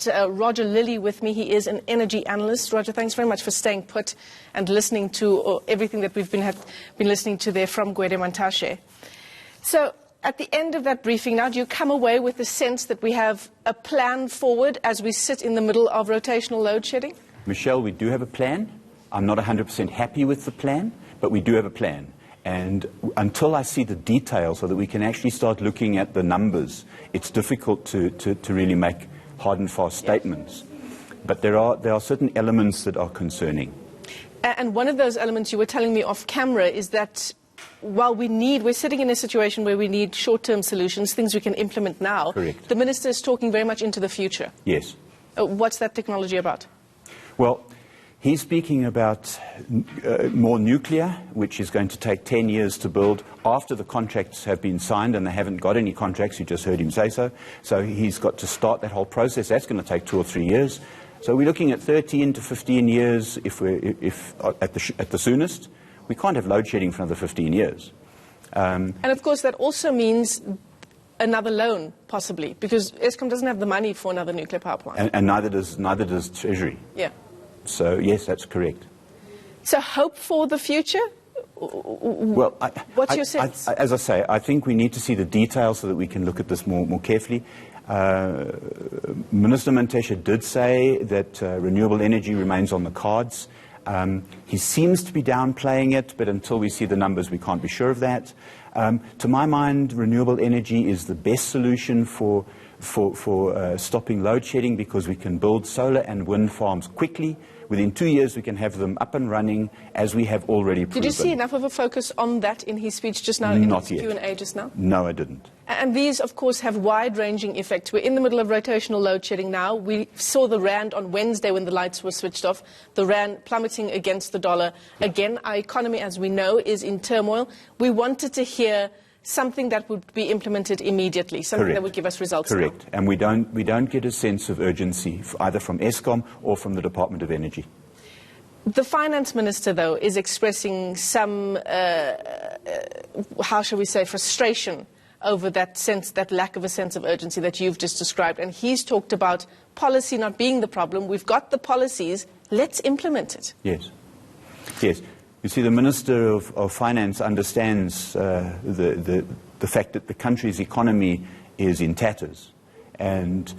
Roger Lilley with me. He is an energy analyst. Roger, thanks very much for staying put and listening to everything that we've been listening to there from Gwede Mantashe. So at the end of that briefing now, do you come away with the sense that we have a plan forward as we sit in the middle of rotational load shedding? Michelle, we do have a plan. I'm not 100% happy with the plan, but we do have a plan. And until I see the details so that we can actually start looking at the numbers, it's difficult to really make hard and fast statements. But there are certain elements that are concerning. And one of those elements you were telling me off camera is that while we're sitting in a situation where we need short-term solutions, things we can implement now. Correct. The minister is talking very much into the future. Yes. What's that technology about? Well, he's speaking about more nuclear, which is going to take 10 years to build after the contracts have been signed, and they haven't got any contracts. You just heard him say so. So he's got to start that whole process. That's going to take 2 or 3 years. So we're looking at 13 to 15 years if at the soonest. We can't have load shedding for another 15 years. And of course that also means another loan, possibly, because Eskom doesn't have the money for another nuclear power plant. And neither does Treasury. Yeah. So yes, that's correct. So hope for the future? Well, what's your sense? As I say, I think we need to see the details so that we can look at this more carefully. Minister Mantashe did say that renewable energy remains on the cards. He seems to be downplaying it, but until we see the numbers, we can't be sure of that. To my mind, renewable energy is the best solution for stopping load shedding, because we can build solar and wind farms quickly. Within 2 years, we can have them up and running, as we have already proven. Did you see enough of a focus on that in his speech just now? Not in yet. his Q&A just now? No, I didn't. And these, of course, have wide-ranging effects. We're in the middle of rotational load shedding now. We saw the rand on Wednesday when the lights were switched off, the rand plummeting against the dollar. Again, our economy, as we know, is in turmoil. We wanted to hear something that would be implemented immediately, something Correct. that would give us results. Correct. Now. And we don't get a sense of urgency, either from Eskom or from the Department of Energy. The finance minister, though, is expressing some, how shall we say, frustration over that lack of a sense of urgency that you've just described. And he's talked about policy not being the problem. We've got the policies. Let's implement it. Yes. Yes. You see, the Minister of Finance understands the fact that the country's economy is in tatters. And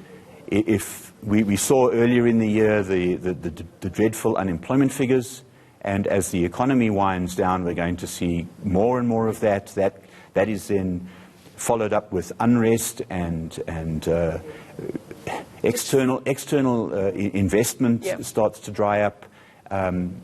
if we saw earlier in the year the dreadful unemployment figures, and as the economy winds down, we're going to see more and more of that. That is then followed up with unrest and external investment starts to dry up.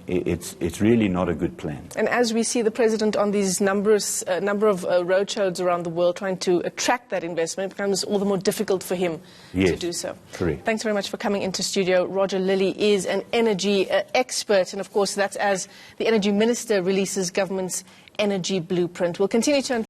It's really not a good plan. And as we see the president on these number of roadshows around the world trying to attract that investment, it becomes all the more difficult for him to do so. Correct. Thanks very much for coming into studio. Roger Lilley is an energy expert, and of course that's as the energy minister releases government's energy blueprint. We'll continue to